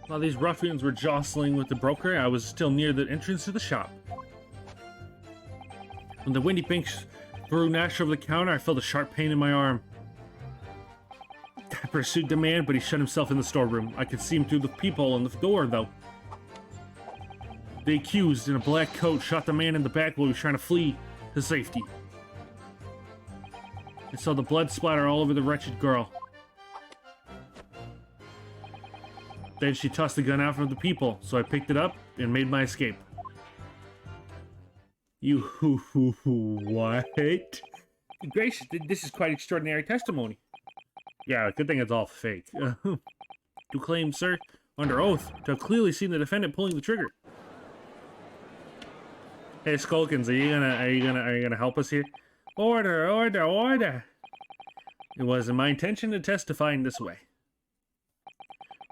While these ruffians were jostling with the broker, I was still near the entrance to the shop. When the windy binks threw Nash over the counter, I felt a sharp pain in my arm. I pursued the man, but he shut himself in the storeroom. I could see him through the peephole in the door, though. The accused, in a black coat, shot the man in the back while he was trying to flee to safety. I saw the blood splatter all over the wretched girl. Then she tossed the gun out from the peephole, so I picked it up and made my escape. You what? Good gracious, this is quite extraordinary testimony. Yeah, good thing it's all fake. You claim, sir, under oath, to have clearly seen the defendant pulling the trigger. Hey, Skulkins, are you gonna help us here? Order, order, order! It wasn't my intention to testify in this way.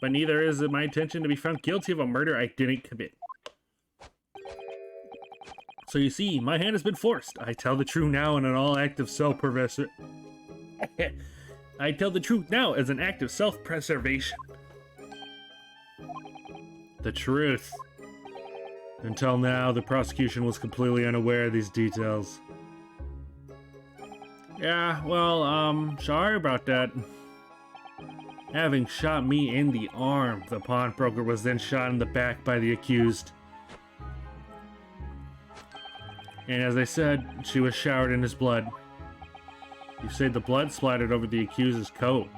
But neither is it my intention to be found guilty of a murder I didn't commit. So you see, my hand has been forced. I tell the truth now in an all act of self-preservation. I tell the truth now as an act of self-preservation. The truth. Until now, the prosecution was completely unaware of these details. Yeah, well, sorry about that. Having shot me in the arm, the pawnbroker was then shot in the back by the accused. And as I said, she was showered in his blood. You say the blood splattered over the accused's coat.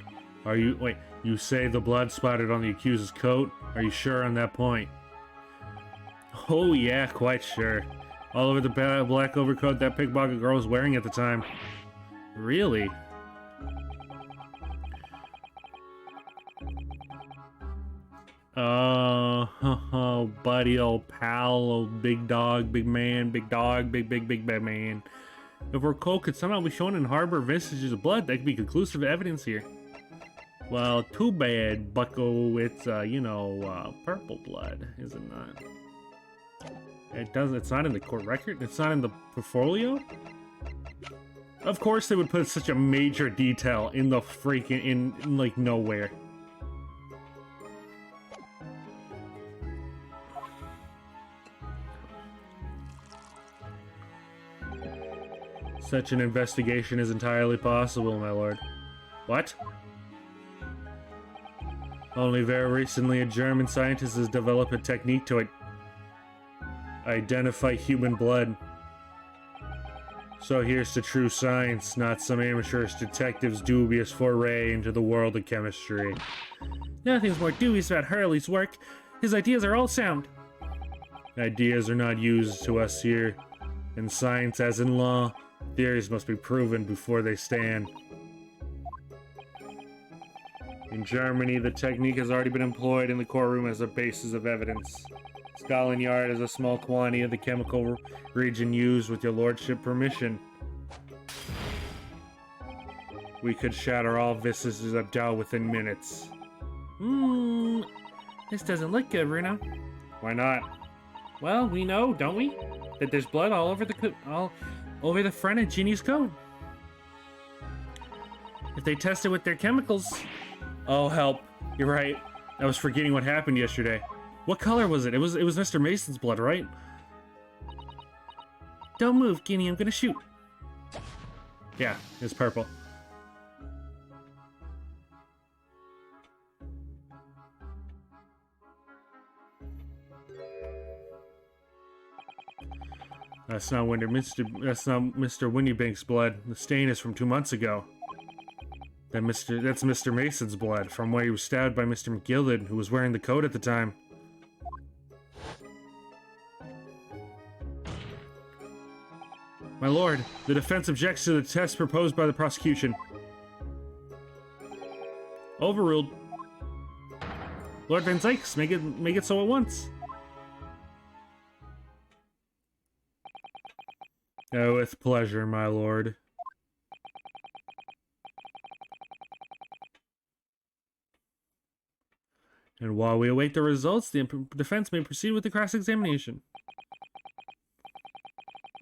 You say the blood splattered on the accused's coat? Are you sure on that point? Oh yeah, quite sure. All over the black overcoat that pickpocket girl was wearing at the time. Really? Oh, buddy, old pal, old big dog, big man, big dog, big bad man. If her coat could somehow be shown in harbor vestiges of blood, that could be conclusive evidence here. Well, too bad, bucko. It's, purple blood, is it not? It's not in the court record? It's not in the portfolio? Of course they would put such a major detail in the freaking, in like, nowhere. Such an investigation is entirely possible, my lord. What? Only very recently a German scientist has developed a technique to identify human blood. So here's to true science, not some amateurish detective's dubious foray into the world of chemistry. Nothing's more dubious about Hurley's work. His ideas are all sound. Ideas are not used to us here. In science, as in law, theories must be proven before they stand. In Germany, the technique has already been employed in the courtroom as a basis of evidence. Scotland Yard is a small quantity of the chemical region used with your lordship permission. We could shatter all vestiges of doubt within minutes. This doesn't look good, Bruno. Why not? Well, we know, don't we, that there's blood all over the front of Ginny's coat. If they test it with their chemicals... Oh, help. You're right. I was forgetting what happened yesterday. What color was it? It was Mr. Mason's blood, right? Don't move, Ginny. I'm gonna shoot. Yeah, it's purple. That's not Mr. Windybank's blood. The stain is from 2 months ago. That's Mr. Mason's blood, from where he was stabbed by Mr. McGilden, who was wearing the coat at the time. My lord, the defense objects to the test proposed by the prosecution. Overruled. Lord Van Zykes, make it so at once. Oh, with pleasure, my lord. And while we await the results, the defense may proceed with the cross-examination.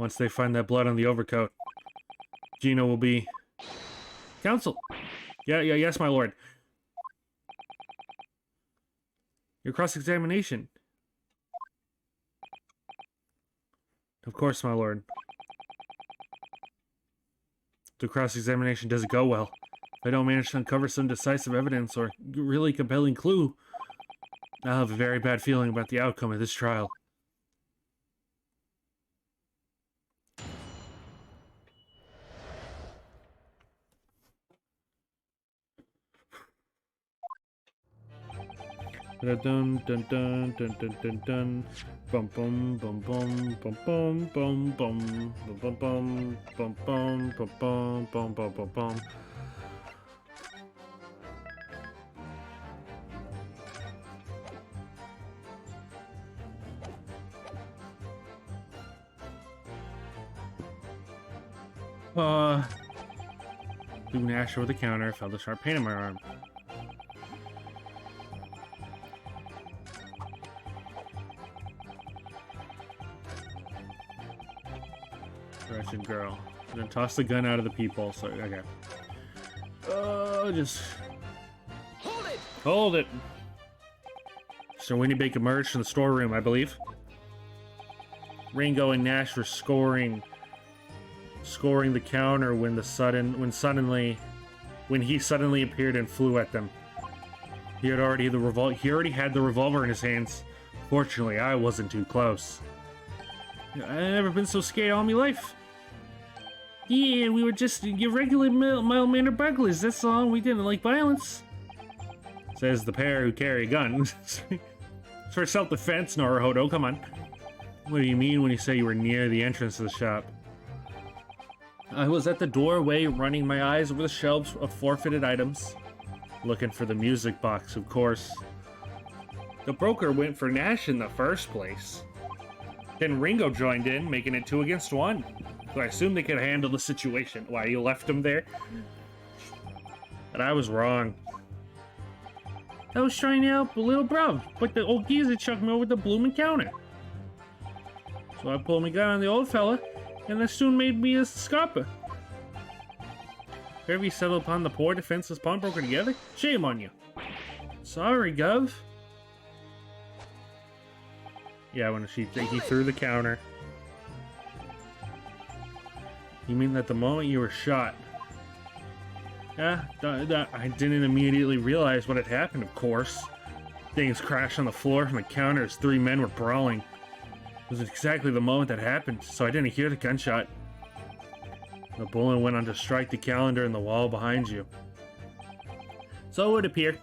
Once they find that blood on the overcoat, Gino will be... Counsel! Yes, my lord. Your cross-examination. Of course, my lord. The cross-examination doesn't go well. If I don't manage to uncover some decisive evidence or really compelling clue, I'll have a very bad feeling about the outcome of this trial. Dun dun dun dun dun dun dun dun. Bum bum bum bum bum bum bum bum bum bum bum bum bum bum bum bum bum bum. Threw Nash over the counter, felt a sharp pain in my arm. Wretched girl. I'm gonna toss the gun out of the people, so, okay. Just... Hold it! Hold it! Mr. Winnybake emerged from the storeroom, I believe. Ringo and Nash were scoring the counter when he suddenly appeared and flew at them. He already had the revolver in his hands. Fortunately, I wasn't too close. I've never been so scared all my life. Yeah, we were just your regular mild-mannered burglars, that's all. We didn't like violence. Says the pair who carry guns. For self-defense, Naruhodo, come on. What do you mean when you say you were near the entrance of the shop? I was at the doorway, running my eyes over the shelves of forfeited items. Looking for the music box, of course. The broker went for Nash in the first place. Then Ringo joined in, making it 2 against 1. So I assumed they could handle the situation. Why, you left him there? But I was wrong. I was trying to help a little bruv, but the old geezer chucked me over the bloomin' counter. So I pulled my gun on the old fella, and that soon made me a scalper. Have you settled upon the poor defenseless pawnbroker together? Shame on you. Sorry, Gov. Yeah, when he threw the counter. You mean that the moment you were shot? Yeah, I didn't immediately realize what had happened, of course. Things crashed on the floor from the counter as 3 men were brawling. It was exactly the moment that happened, so I didn't hear the gunshot. The bullet went on to strike the calendar in the wall behind you. So it would appear.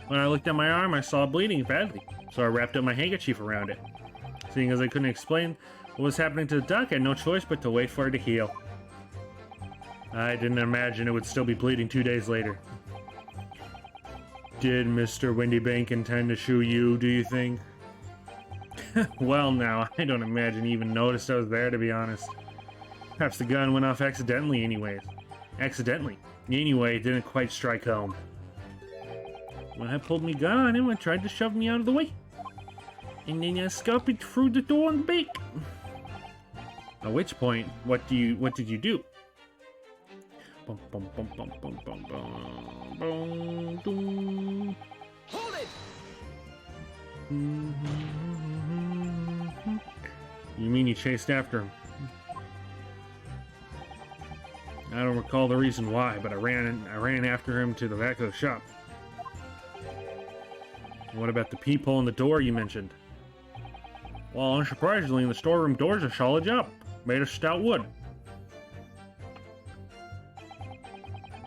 When I looked at my arm, I saw it bleeding badly, so I wrapped up my handkerchief around it. Seeing as I couldn't explain what was happening to the duck, I had no choice but to wait for it to heal. I didn't imagine it would still be bleeding 2 days later. Did Mr. Windybank intend to shoot you, do you think? Well, now, I don't imagine he even noticed I was there, to be honest. Perhaps the gun went off accidentally anyways. Accidentally. Anyway, it didn't quite strike home. When I pulled my gun on him, I tried to shove me out of the way. And then I scalped through the door in the beak. At which point, what did you do? Bum, bum, bum, bum, bum, bum, bum, bum, boom. Hold it! You mean you chased after him? I don't recall the reason why, but I ran after him to the back of the shop. What about the peephole in the door you mentioned? Well, unsurprisingly, the storeroom door's a solid job, made of stout wood.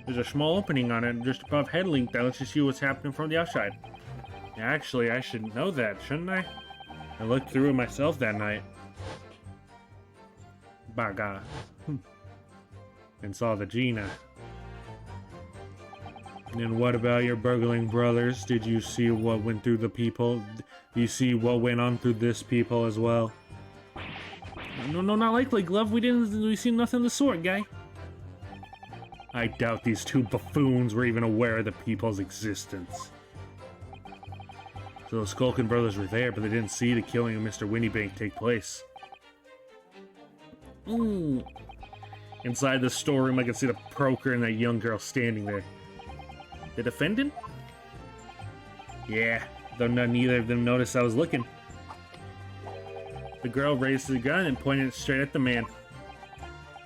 There's a small opening on it just above head length that lets you see what's happening from the outside. Actually, I should know that, shouldn't I? I looked through it myself that night. Baga. And saw the Gina. And what about your burgling brothers? Did you see what went through the peephole? Do you see what went on through this peephole as well? No, not likely, Glove. We seen nothing of the sort, guy. I doubt these 2 buffoons were even aware of the peephole's existence. So the Skulkin brothers were there, but they didn't see the killing of Mr. Windybank take place. Ooh. Inside the storeroom, I could see the broker and that young girl standing there. The defendant? Yeah, though neither of them noticed I was looking. The girl raised the gun and pointed it straight at the man.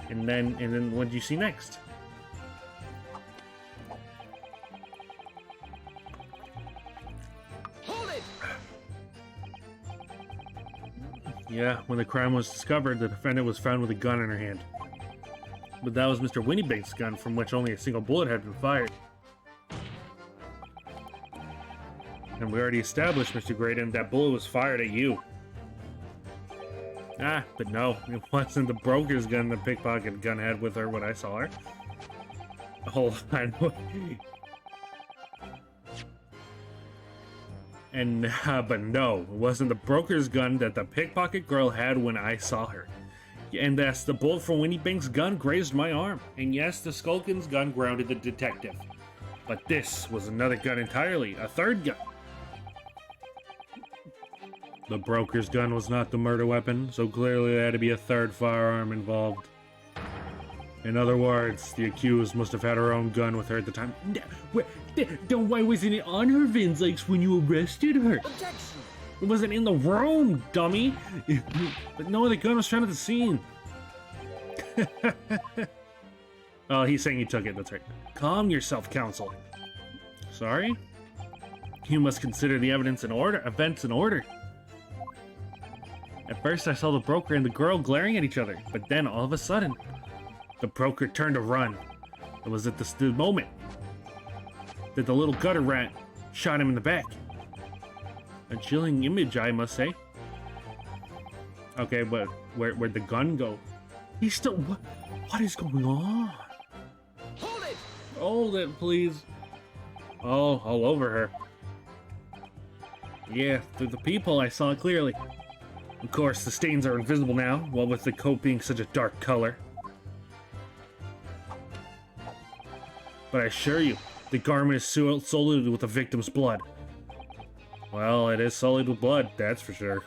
And then what did you see next? Hold it! Yeah, when the crime was discovered, the defendant was found with a gun in her hand. But that was Mr. Winniebank's gun, from which only a single bullet had been fired. And we already established, Mr. Graydon, that bullet was fired at you. Ah, but no, it wasn't the broker's gun the pickpocket gun had with her when I saw her. Hold on. But no, it wasn't the broker's gun that the pickpocket girl had when I saw her. And yes, the bullet from Winnie Bank's gun grazed my arm. And yes, the Skulkin's gun grounded the detective. But this was another gun entirely, a third gun. The broker's gun was not the murder weapon, so clearly there had to be a third firearm involved. In other words, the accused must have had her own gun with her at the time. Then why wasn't it on her Vin's legs when you arrested her? Objection! It wasn't in the room, dummy! But no, the gun was found at the scene. Oh, he's saying he took it, that's right. Calm yourself, counsel. Sorry? You must consider the events in order. At first I saw the broker and the girl glaring at each other, but then all of a sudden, the broker turned to run. It was at the moment that the little gutter rat shot him in the back. A chilling image, I must say. Okay, but where'd the gun go? He's still... What is going on? Hold it! Hold it, please. Oh, all over her. Yeah, through the peephole I saw it clearly. Of course, the stains are invisible now, what with the coat being such a dark color. But I assure you, the garment is sullied with the victim's blood. Well, it is sullied with blood, that's for sure.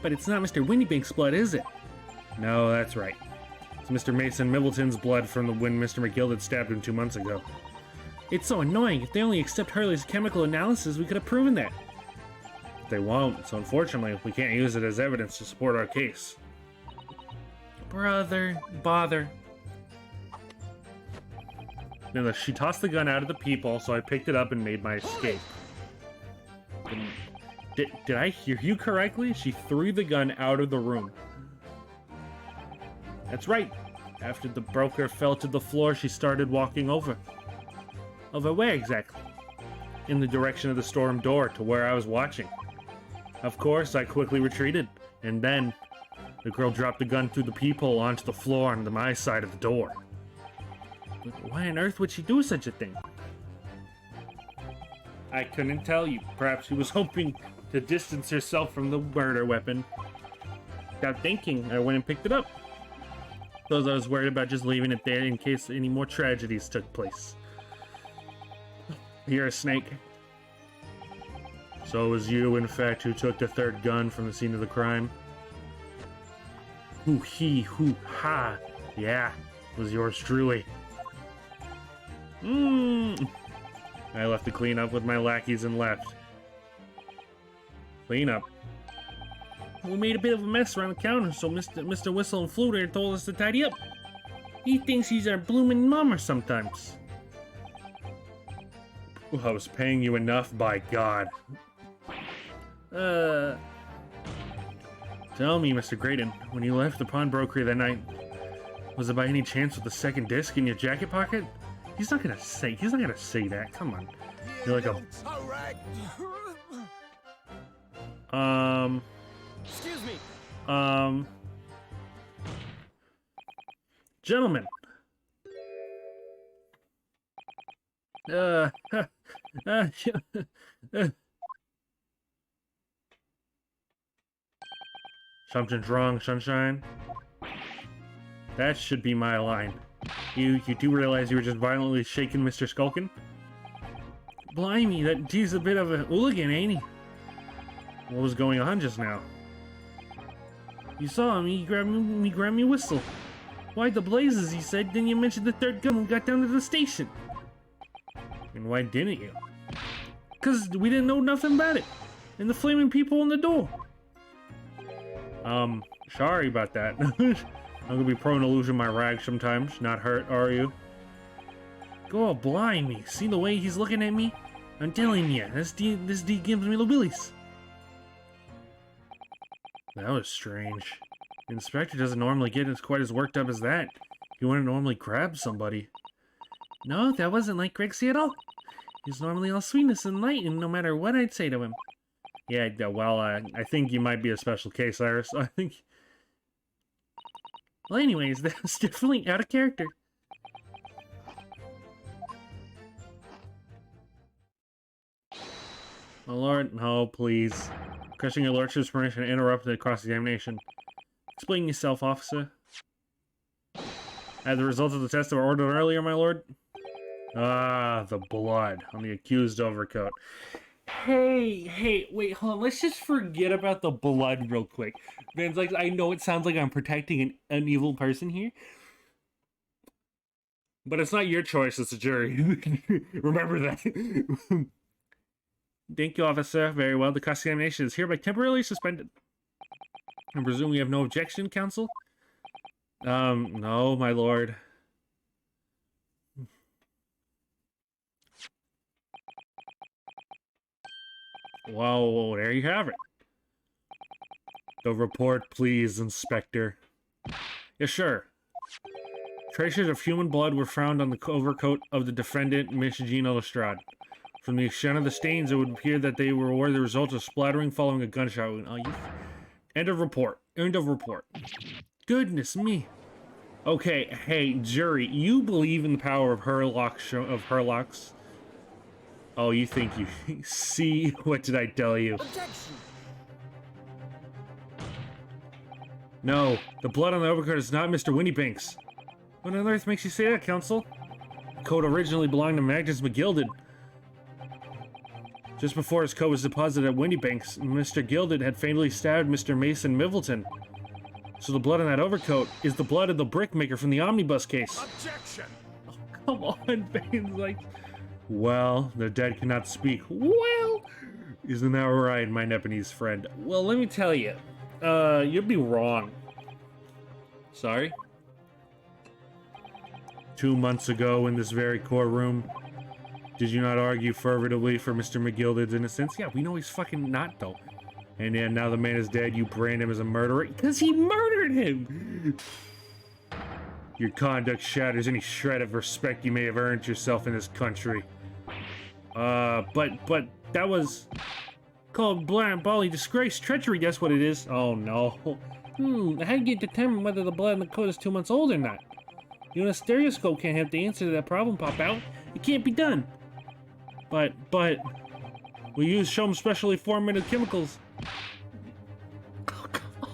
But it's not Mr. Winniebank's blood, is it? No, that's right. It's Mr. Mason Middleton's blood from when Mr. McGill had stabbed him 2 months ago. It's so annoying. If they only accept Hurley's chemical analysis, we could have proven that. They won't, so unfortunately, we can't use it as evidence to support our case. Brother, bother. Now, she tossed the gun out of the peephole, so I picked it up and made my escape. Did I hear you correctly? She threw the gun out of the room. That's right. After the broker fell to the floor, she started walking over. Over where exactly? In the direction of the storm door, to where I was watching. Of course, I quickly retreated, and then the girl dropped the gun through the peephole onto the floor on my side of the door. But why on earth would she do such a thing? I couldn't tell you. Perhaps she was hoping to distance herself from the murder weapon. Without thinking, I went and picked it up. Because I was worried about just leaving it there in case any more tragedies took place. You're a snake. So it was you, in fact, who took the third gun from the scene of the crime? Hoo hee hoo ha. Yeah, it was yours truly. I left to clean up with my lackeys and left. Clean up? We made a bit of a mess around the counter, so Mr. Whistle and Fluter told us to tidy up. He thinks he's our bloomin' mama sometimes. Well, I was paying you enough, by God. Tell me, Mr. Graydon, when you left the pawnbroker that night, was it by any chance with the second disc in your jacket pocket? He's not gonna say that. Come on. You're like a... Excuse me. Gentlemen. Something's wrong, Sunshine. That should be my line. You do realize you were just violently shaking Mr. Skulkin? Blimey, he's a bit of a hooligan, ain't he? What was going on just now? You saw him, he grabbed me whistle. Why the blazes, he said, then you mentioned the third gun when we got down to the station. And why didn't you? Because we didn't know nothing about it. And the flaming people in the door. Sorry about that. I'm gonna be prone to losing my rag sometimes. Not hurt, are you? Go blind me. See the way he's looking at me? I'm telling you, this D gives me the willies. That was strange. The inspector doesn't normally get quite as worked up as that. He wouldn't normally grab somebody. No, that wasn't like Grexy at all. He's normally all sweetness and light, and no matter what I'd say to him. Yeah, well, I think you might be a special case, Iris. I think... Well, anyways, that's definitely out of character. My lord, no, please. Requesting your lordship's permission to interrupt the cross-examination. Explain yourself, officer. As the result of the test that were ordered earlier, my lord? Ah, the blood on the accused overcoat. Hey, wait, hold on. Let's just forget about the blood real quick. Van's like, I know it sounds like I'm protecting an evil person here. But it's not your choice, it's a jury. Remember that. Thank you, officer. Very well. The cross-examination is hereby temporarily suspended. I presume we have no objection, counsel? No, my lord. Whoa, there you have it. The report, please, Inspector. Yes, sure. Traces of human blood were found on the overcoat of the defendant, Miss Gina Lestrade. From the extent of the stains, it would appear that they were the result of splattering following a gunshot wound. Oh, End of report. End of report. Goodness me. Okay, hey, jury, you believe in the power of Herlock's? Oh, you think you... See? What did I tell you? Objection. No, the blood on the overcoat is not Mr. Winniebanks. What on earth makes you say that, counsel? The coat originally belonged to Magnus McGilded. Just before his coat was deposited at Winniebanks, Mr. Gilded had fatally stabbed Mr. Mason Middleton. So the blood on that overcoat is the blood of the brickmaker from the omnibus case. Objection. Oh, come on, Bane's like... Well, the dead cannot speak. Well, isn't that right, my Nepalese friend? Well, let me tell you, you'd be wrong. Sorry? 2 months ago in this very courtroom, did you not argue fervently for Mr. McGilded's innocence? Yeah, we know he's fucking not, though. And yeah, now the man is dead, you brand him as a murderer because he murdered him! Your conduct shatters any shred of respect you may have earned yourself in this country. But that was called blind bally disgrace, treachery, that's what it is. Oh no. How do you determine whether the blood in the coat is 2 months old or not? Even a stereoscope can't have the answer to that problem pop out. It can't be done. But we use some specially formulated chemicals. Oh, come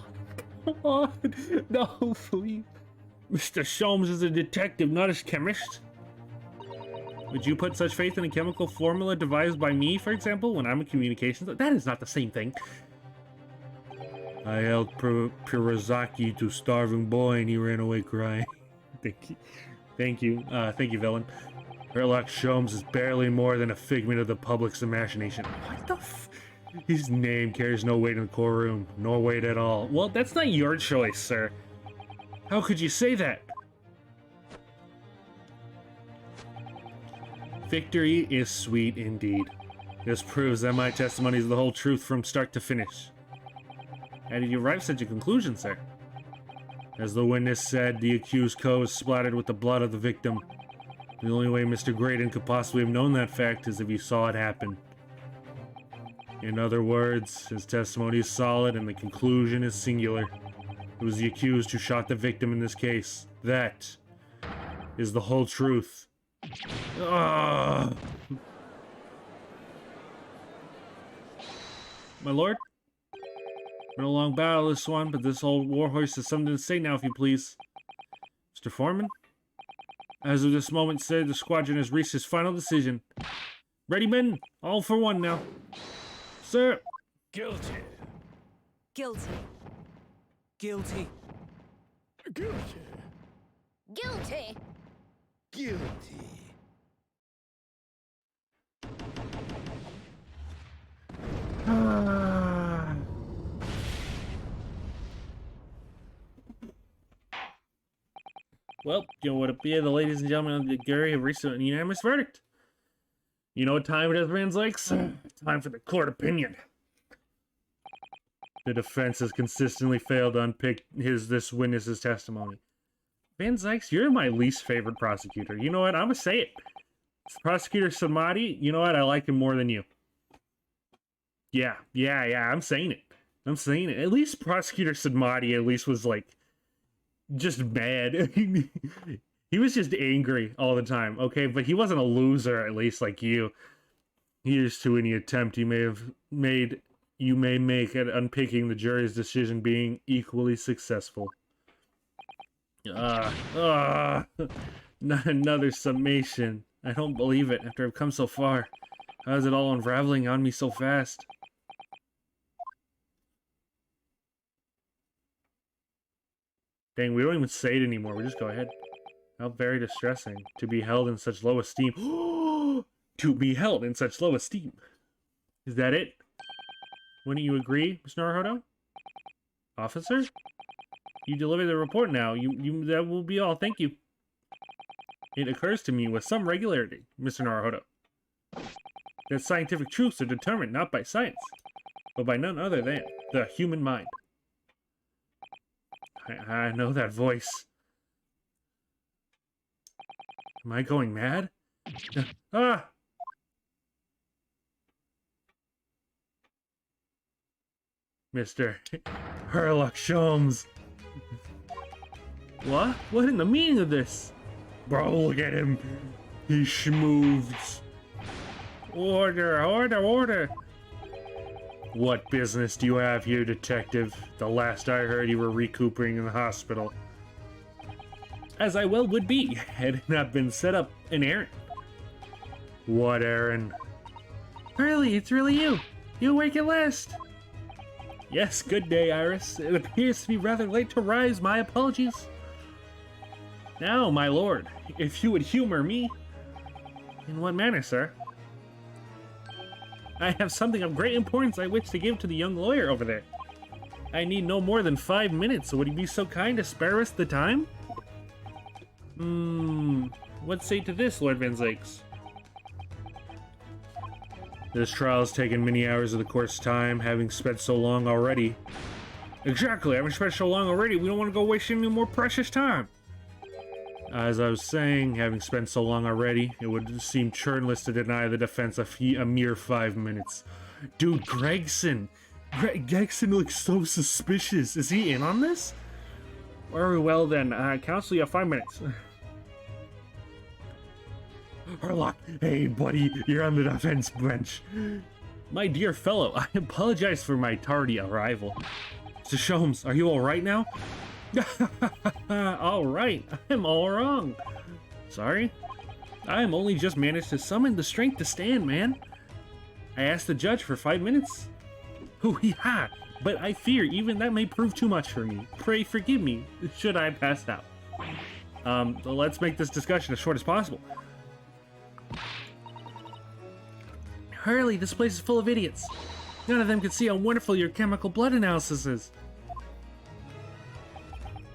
on. No, please. Mr. Sholmes is a detective, not a chemist. Would you put such faith in a chemical formula devised by me, for example, when I'm a communications? That is not the same thing. I held Pirazaki to starving boy and he ran away crying. Thank you, villain. Sherlock Sholmes is barely more than a figment of the public's imagination. What the f... His name carries no weight in the courtroom. No weight at all. Well, that's not your choice, sir. How could you say that? Victory is sweet indeed. This proves that my testimony is the whole truth from start to finish. How did you arrive at such a conclusion, sir? As the witness said, the accused coat was splattered with the blood of the victim. The only way Mr. Graydon could possibly have known that fact is if he saw it happen. In other words, his testimony is solid and the conclusion is singular. It was the accused who shot the victim in this case. That is the whole truth. Ah! My lord? Been a long battle, this one, but this old warhorse has something to say now, if you please. Mr. Foreman? As of this moment, sir, the squadron has reached its final decision. Ready, men? All for one now. Sir! Guilty. Guilty. Guilty. Guilty. Guilty. Guilty. Well, you know what it be, the ladies and gentlemen of the jury have reached an unanimous verdict. You know what time it is, Van Zykes? Time for the court opinion. The defense has consistently failed to unpick this witness's testimony. Van Zykes, you're my least favorite prosecutor. You know what? I'm gonna say it. Prosecutor Samadi, you know what? I like him more than you. Yeah, I'm saying it. At least Prosecutor Samadi at least was like just mad. He was just angry all the time, okay? But he wasn't a loser, at least like you. Here's to any attempt you may make at unpicking the jury's decision being equally successful. Not another summation. I don't believe it after I've come so far. How is it all unraveling on me so fast? Dang, we don't even say it anymore. We just go ahead. How very distressing to be held in such low esteem. To be held in such low esteem. Is that it? Wouldn't you agree, Mr. Naruhodo? Officer? You deliver the report now. That will be all. Thank you. It occurs to me with some regularity, Mr. Naruhodo, that scientific truths are determined not by science, but by none other than the human mind. I know that voice. Am I going mad? Ah! Mr. Herlock Sholmes. What? What in the meaning of this? Bro, look at him. He schmooved. Order. What business do you have here, detective? The last I heard, you were recuperating in the hospital. As I well would be, had it not been set up an errand. What errand? Really, it's really you. You awake at last. Yes, good day, Iris. It appears to be rather late to rise. My apologies. Now, my lord, if you would humor me. In what manner, sir? I have something of great importance I wish to give to the young lawyer over there. I need no more than 5 minutes, so would you be so kind to spare us the time? What say to this, Lord Van Zykes? This trial has taken many hours of the court's time, having spent so long already. Exactly, having spent so long already, we don't want to go wasting any more precious time. As I was saying, having spent so long already, it would seem churnless to deny the defense a mere 5 minutes. Dude, Gregson looks so suspicious. Is he in on this? Very well then, counsel, you have 5 minutes. Herlock, hey buddy, you're on the defense bench. My dear fellow, I apologize for my tardy arrival. Mr. Sholmes, are you alright now? Alright, I'm all wrong. Sorry? I am only just managed to summon the strength to stand, man. I asked the judge for 5 minutes. Hoo-hee-ha! But I fear even that may prove too much for me. Pray forgive me, should I pass out. Let's make this discussion as short as possible. Hurley, this place is full of idiots. None of them can see how wonderful your chemical blood analysis is.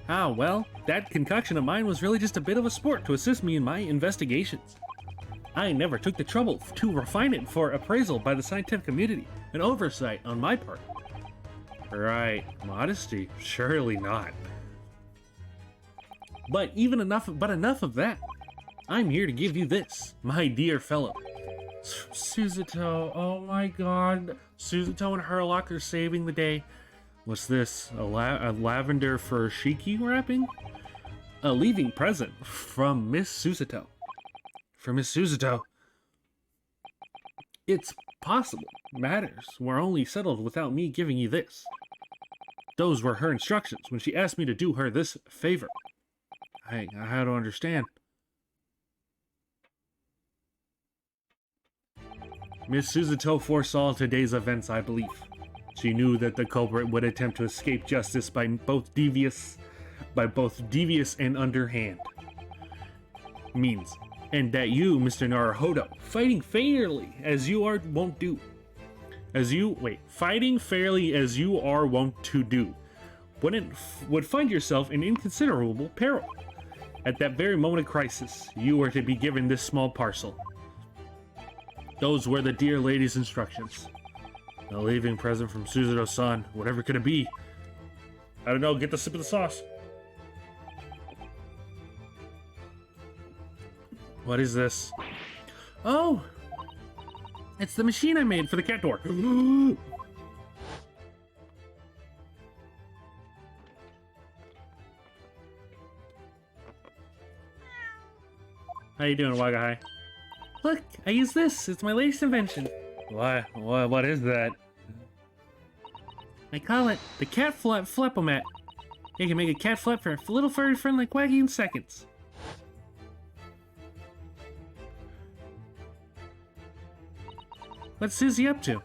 Ah, well, that concoction of mine was really just a bit of a sport to assist me in my investigations. I never took the trouble to refine it for appraisal by the scientific community, an oversight on my part. Right, modesty? Surely not. But enough of that. I'm here to give you this, my dear fellow. Suzuto, oh my god. Suzuto and Herlock are saving the day. What's this? A lavender for Shiki wrapping? A leaving present from Miss Suzuto. For Miss Suzuto. It's possible matters were only settled without me giving you this. Those were her instructions when she asked me to do her this favor. I don't understand. Miss Suzuto foresaw today's events, I believe. She knew that the culprit would attempt to escape justice by both devious and underhand means, and that you, Mr. Naruhodo, fighting fairly as you are wont to do, would find yourself in inconsiderable peril. At that very moment of crisis, you were to be given this small parcel. Those were the dear lady's instructions. A leaving present from Suzuto-san. Whatever could it be? I don't know. Get the sip of the sauce. What is this? Oh! It's the machine I made for the cat door. How you doing, Wagahai? Look, I use this. It's my latest invention. What is that? I call it the cat flapomat. You can make a cat flap for a little furry friend like Waggy in seconds. What's Susie up to?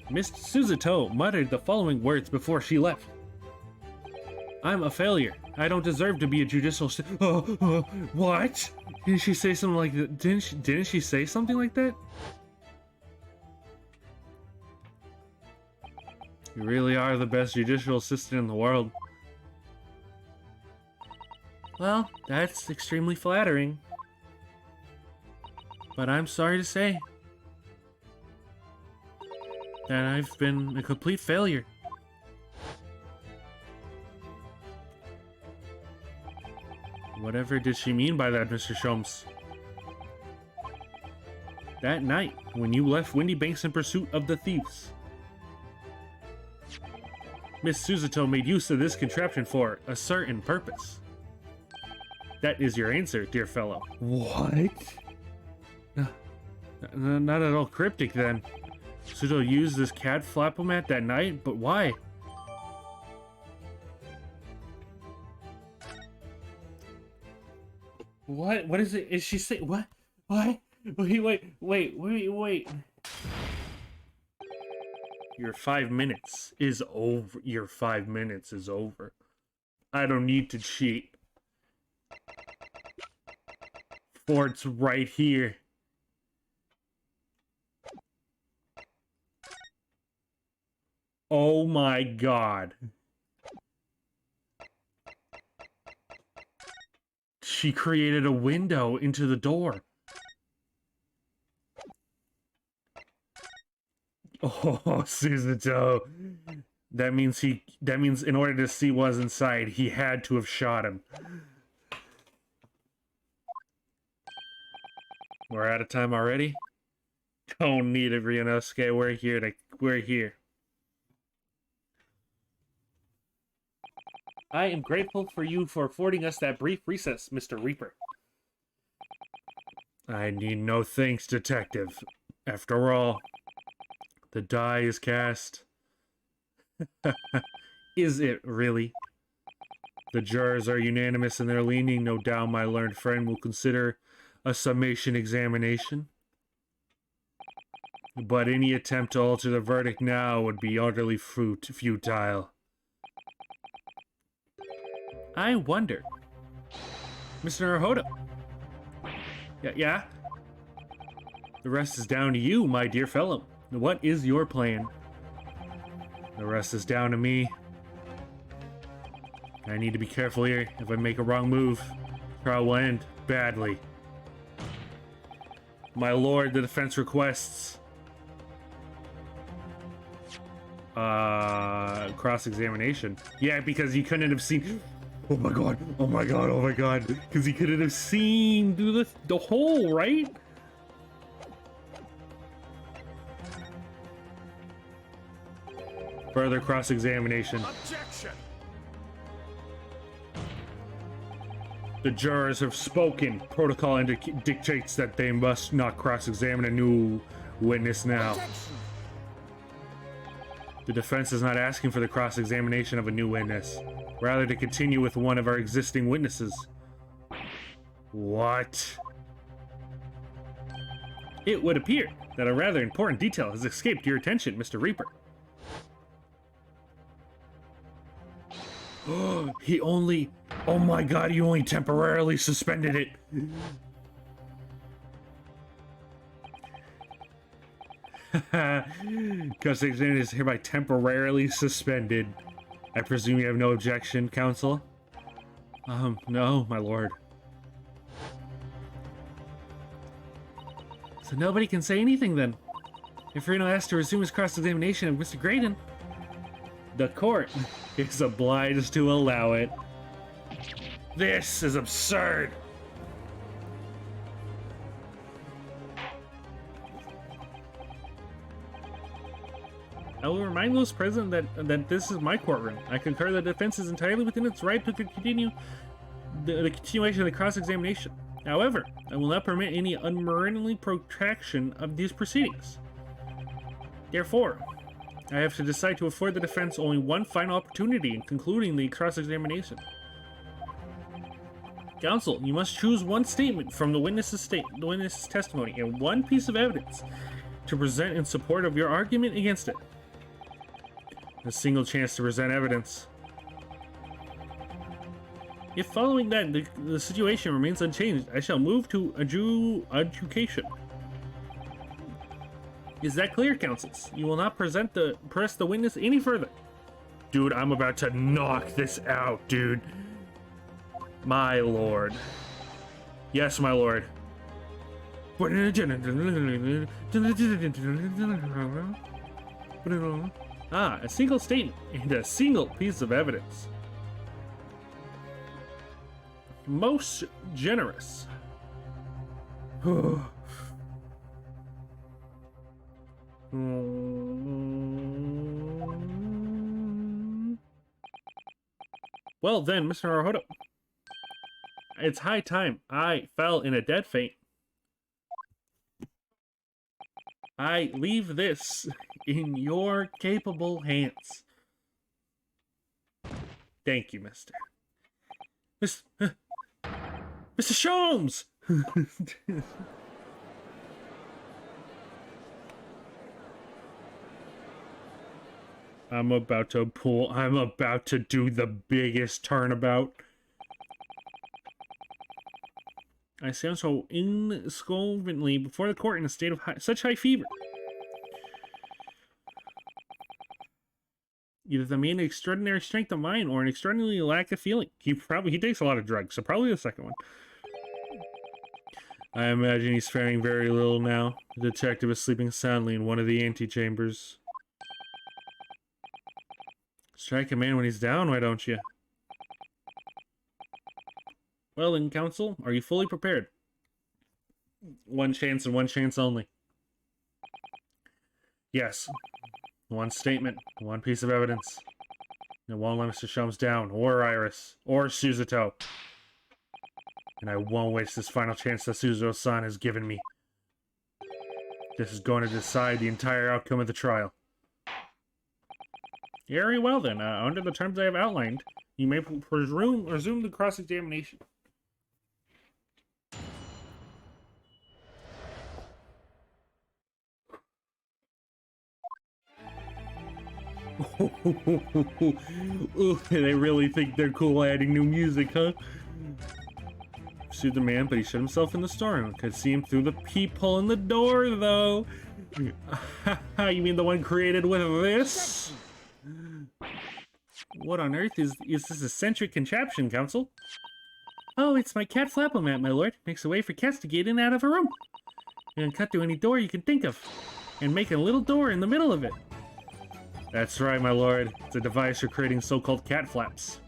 Miss Suzuto muttered the following words before she left. I'm a failure. I don't deserve to be a judicial what? Didn't she say something like that? Didn't she say something like that? You really are the best judicial assistant in the world. Well, that's extremely flattering. But I'm sorry to say that I've been a complete failure. Whatever did she mean by that, Mr. Sholmes? That night, when you left Windy Banks in pursuit of the thieves, Miss Suzuto made use of this contraption for a certain purpose. That is your answer, dear fellow. What? Not at all cryptic, then. Suzuto used this cat flapomat that night, but why? What is it? Is she saying what? What? Wait. Your 5 minutes is over. Your 5 minutes is over. I don't need to cheat. Fort's right here. Oh my god. She created a window into the door. Oh, Suzuto. That means in order to see what's inside, he had to have shot him. We're out of time already? Don't need it, Ryunosuke. We're here. I am grateful for you for affording us that brief recess, Mr. Reaper. I need no thanks, Detective. After all, the die is cast. Is it really? The jurors are unanimous in their leaning. No doubt my learned friend will consider a summation examination. But any attempt to alter the verdict now would be utterly futile. I wonder. Mr. Naruhodo. Yeah? The rest is down to you, my dear fellow. What is your plan? The rest is down to me. I need to be careful here. If I make a wrong move, trial will end badly. My lord, the defense requests cross-examination. Yeah, because you couldn't have seen. Oh my god. Because he couldn't have seen through the hole, right? Further cross-examination. Objection! The jurors have spoken. Protocol dictates that they must not cross-examine a new witness now. Objection! The defense is not asking for the cross-examination of a new witness, rather to continue with one of our existing witnesses. What? It would appear that a rather important detail has escaped your attention, Mr. Reaper. Oh my god, he only temporarily suspended it. Cross-examination is hereby temporarily suspended. I presume you have no objection, counsel? No, my lord. So nobody can say anything then. If Reno asks to resume his cross-examination of Mr. Graydon, the court is obliged to allow it. This is absurd. I will remind those present that this is my courtroom. I concur that the defense is entirely within its right to continue the continuation of the cross-examination. However, I will not permit any unmerited protraction of these proceedings. Therefore, I have to decide to afford the defense only one final opportunity in concluding the cross-examination. Counsel, you must choose one statement from the witness's testimony and one piece of evidence to present in support of your argument against it. A single chance to present evidence. If following that the situation remains unchanged, I shall move to adjudication. Is that clear, counsels? You will not press the witness any further. Dude, I'm about to knock this out, dude. My lord. Yes, my lord. Ah, a single statement and a single piece of evidence. Most generous. Well then, Mr. Naruhodo. It's high time I fell in a dead faint. I leave this in your capable hands. Thank you, Mr. Mr. Sholmes! I'm about to do the biggest turnabout. I stand so insolvently before the court in a state of such high fever. Either the man extraordinary strength of mind or an extraordinary lack of feeling. He takes a lot of drugs, so probably the second one. I imagine he's faring very little now. The detective is sleeping soundly in one of the antechambers. Strike a man when he's down, why don't you? Well then, counsel, are you fully prepared? One chance and one chance only. Yes. One statement, one piece of evidence. It won't let Mr. Sholmes down, or Iris, or Suzuto. And I won't waste this final chance that Suzuto-san has given me. This is going to decide the entire outcome of the trial. Very well then, under the terms I have outlined, you may resume the cross-examination. Ooh, they really think they're cool adding new music, huh? Pursued the man, but he shut himself in the storeroom. Could see him through the peephole in the door, though. You mean the one created with this? What on earth is this eccentric contraption, counsel? Oh, it's my cat flapple-mat, my lord. Makes a way for cats to get in and out of a room. And cut through any door you can think of. And make a little door in the middle of it. That's right, my lord. It's a device for creating so-called cat flaps.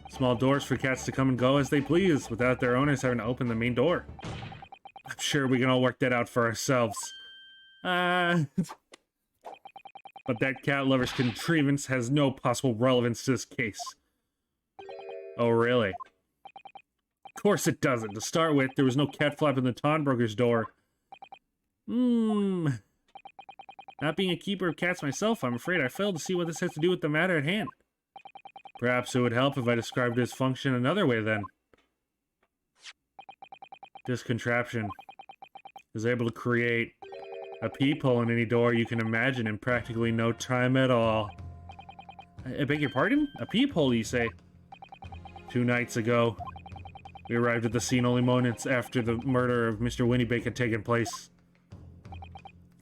Small doors for cats to come and go as they please, without their owners having to open the main door. I'm sure we can all work that out for ourselves. But that cat lover's contrivance has no possible relevance to this case. Oh, really? Of course it doesn't. To start with, there was no cat flap in the pawnbroker's door. Not being a keeper of cats myself, I'm afraid I failed to see what this has to do with the matter at hand. Perhaps it would help if I described its function another way, then. This contraption is able to create a peephole in any door you can imagine in practically no time at all. I beg your pardon? A peephole, you say? 2 nights ago, we arrived at the scene only moments after the murder of Mr. Winnybake had taken place.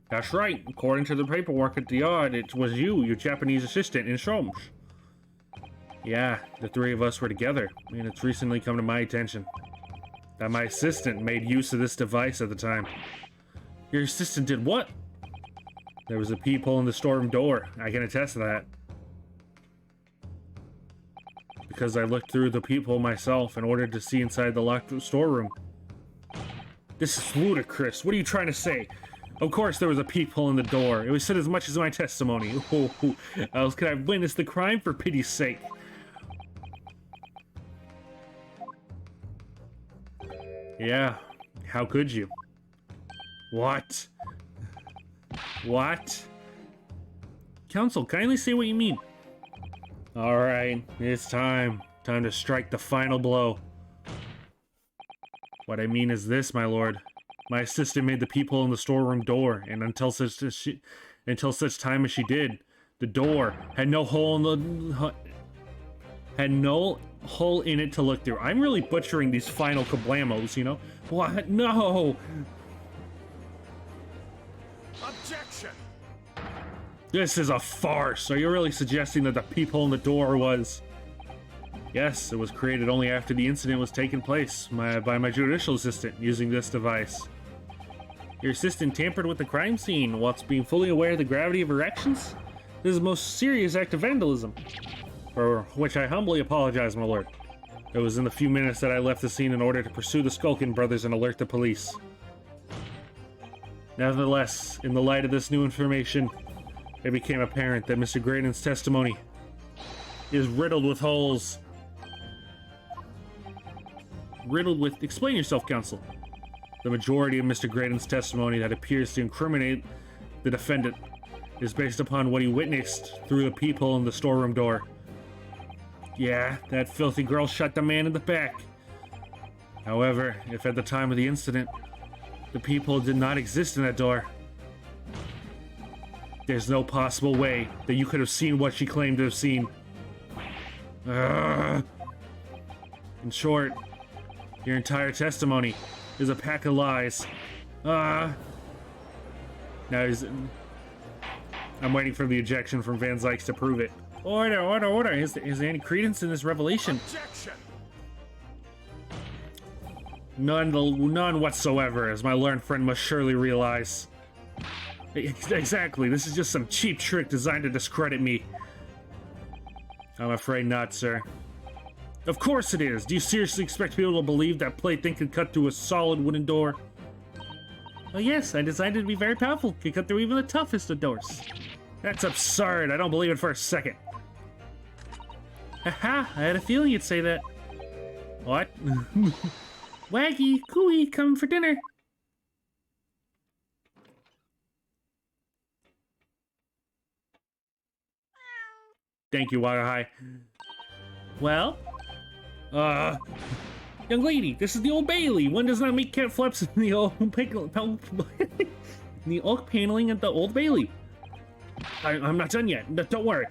That's right. According to the paperwork at the yard, it was you, your Japanese assistant, in Sholmes. Yeah, the three of us were together, and it's recently come to my attention that my assistant made use of this device at the time. Your assistant did what? There was a peephole in the storeroom door. I can attest to that. Because I looked through the peephole myself in order to see inside the locked storeroom. This is ludicrous. What are you trying to say? Of course there was a peephole in the door. It was said as much as my testimony. Oh, else could I have witnessed the crime, for pity's sake? Yeah, how could you? What? What? Counsel, kindly say what you mean. Alright, it's time. Time to strike the final blow. What I mean is this, my lord. My assistant made the peephole in the storeroom door, and until such time as she did, the door had no hole in it to look through. I'm really butchering these final kablamos, you know? What? No! Objection! This is a farce. Are you really suggesting that the peephole in the door was... Yes, it was created only after the incident was taken place by my judicial assistant using this device. Your assistant tampered with the crime scene whilst being fully aware of the gravity of her actions? This is a most serious act of vandalism, for which I humbly apologize, my lord. It was in the few minutes that I left the scene in order to pursue the Skulkin brothers and alert the police. Nevertheless, in the light of this new information, it became apparent that Mr. Graydon's testimony is riddled with holes. Explain yourself, counsel. The majority of Mr. Graydon's testimony that appears to incriminate the defendant is based upon what he witnessed through the peephole in the storeroom door. Yeah, that filthy girl shot the man in the back. However, if at the time of the incident, the peephole did not exist in that door, there's no possible way that you could have seen what she claimed to have seen. In short, your entire testimony is a pack of lies. Now I'm waiting for the ejection from Van Zykes to prove it. Order. Is there any credence in this revelation? Objection! None whatsoever, as my learned friend must surely realize. Exactly, this is just some cheap trick designed to discredit me. I'm afraid not, sir. Of course it is! Do you seriously expect people to believe that plaything could cut through a solid wooden door? Oh yes, I designed it to be very powerful. Could cut through even the toughest of doors. That's absurd. I don't believe it for a second. Haha, I had a feeling you'd say that. What? Waggy, Cooey, come for dinner. Thank you, Wagahai. Well? Young lady, this is the Old Bailey. One does not make cat flaps in the oak paneling at the Old Bailey. I'm not done yet. Don't worry.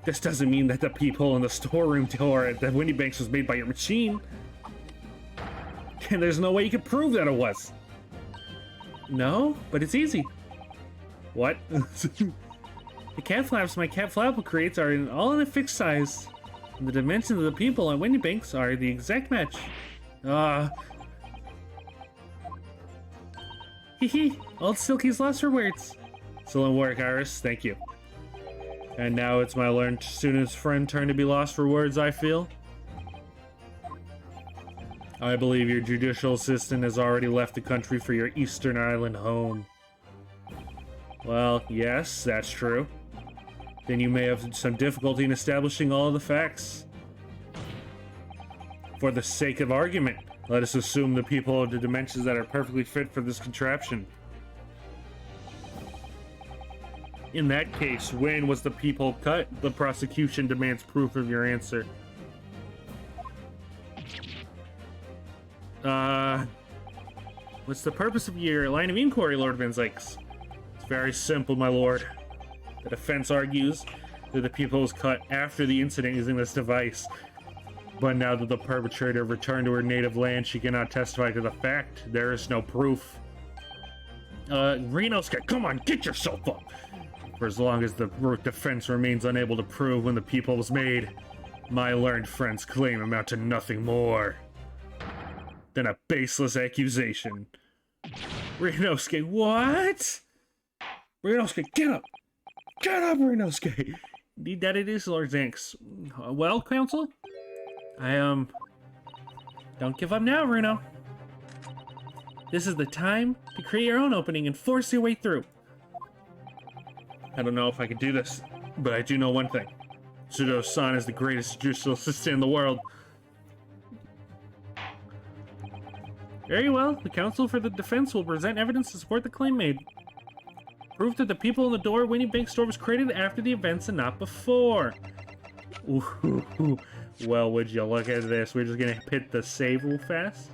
This doesn't mean that the peephole in the storeroom door at the Windybanks was made by your machine. And there's no way you could prove that it was. No, but it's easy. What? The cat flaps my cat flapple creates are all in a fixed size. And the dimensions of the people at Windybanks are the exact match. Hee Old Silky's lost her words. Excellent work, Iris. Thank you. And now it's my learned student's friend turn to be lost for words, I feel. I believe your judicial assistant has already left the country for your Eastern Island home. Well, yes, that's true. Then you may have some difficulty in establishing all of the facts. For the sake of argument, let us assume the people of the dimensions that are perfectly fit for this contraption. In that case, when was the peephole cut? The prosecution demands proof of your answer. What's the purpose of your line of inquiry, Lord Van Zykes? It's very simple, my lord. The defense argues that the peephole was cut after the incident using this device. But now that the perpetrator returned to her native land, she cannot testify to the fact. There is no proof. Ryunosuke, come on, get yourself up! For as long as the defense remains unable to prove when the peephole was made, My learned friend's claim amount to nothing more than a baseless accusation. Ryunosuke, what? Ryunosuke, get up! Get up, Ryunosuke! Indeed that it is, Lord Zanks. Well, counsel? Don't give up now, Runo. This is the time to create your own opening and force your way through. I don't know if I can do this, but I do know one thing. Tsudo-san is the greatest judicial assistant in the world. Very well, the counsel for the defense will present evidence to support the claim made. Proof that the people in the door Winnie Bank store was created after the events and not before. Ooh, well, would you look at this? We're just gonna hit the save real fast.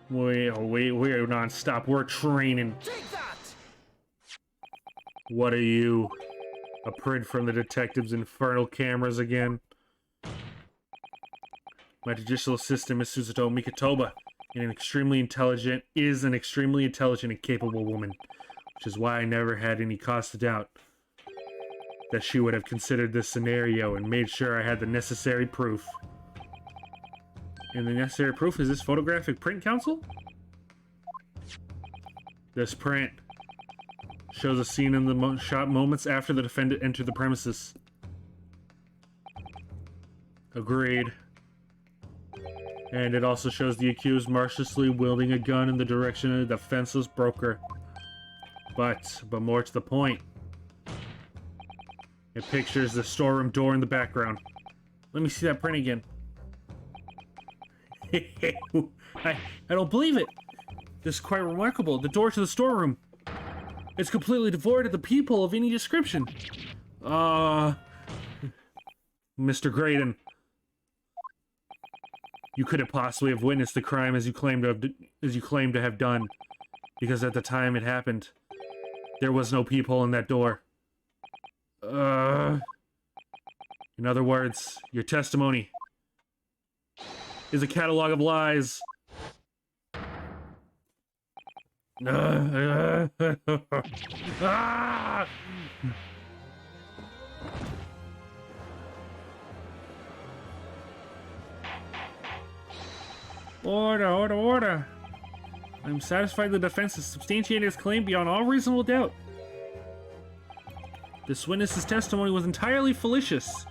We're non-stop. We're training. Take that! What are you? A print from the detective's infernal cameras again? My judicial assistant, Miss Suzuto Mikotoba, is an extremely intelligent and capable woman, which is why I never had any cause to doubt that she would have considered this scenario and made sure I had the necessary proof. And the necessary proof is this photographic print, counsel? This print shows a scene in the shot moments after the defendant entered the premises. Agreed. And it also shows the accused maliciously wielding a gun in the direction of the defenseless broker. But more to the point, it pictures the storeroom door in the background. Let me see that print again. I don't believe it. This is quite remarkable. The door to the storeroom. It's completely devoid of the people of any description. Mr. Graydon. You couldn't possibly have witnessed the crime as you claim to have done, because at the time it happened, there was no people in that door. In other words, your testimony is a catalog of lies. Order. I'm satisfied the defense has substantiated its claim beyond all reasonable doubt. This witness's testimony was entirely fallacious.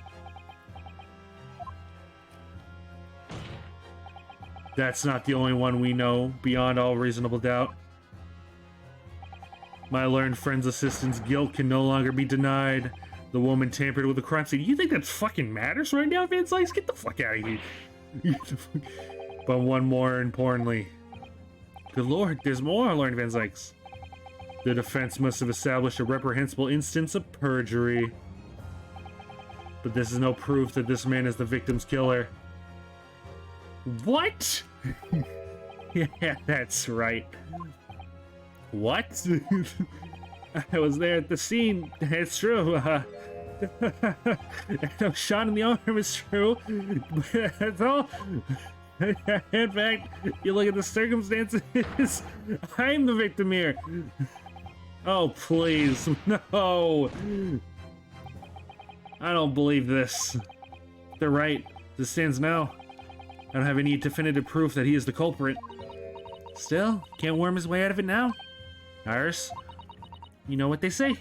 That's not the only one we know, beyond all reasonable doubt. My learned friend's assistant's guilt can no longer be denied. The woman tampered with the crime scene. You think that fucking matters right now, Van Sykes? Get the fuck out of here. But one more importantly. Good lord, there's more, learned Van Sykes. The defense must have established a reprehensible instance of perjury. But this is no proof that this man is the victim's killer. What? Yeah, that's right. What? I was there at the scene. It's true. No shot in the arm is true. But that's all. In fact, you look at the circumstances. I'm the victim here. Oh, please. No. I don't believe this. They're right. As it stands now, I don't have any definitive proof that he is the culprit. Still, can't worm his way out of it now. Iris, you know what they say.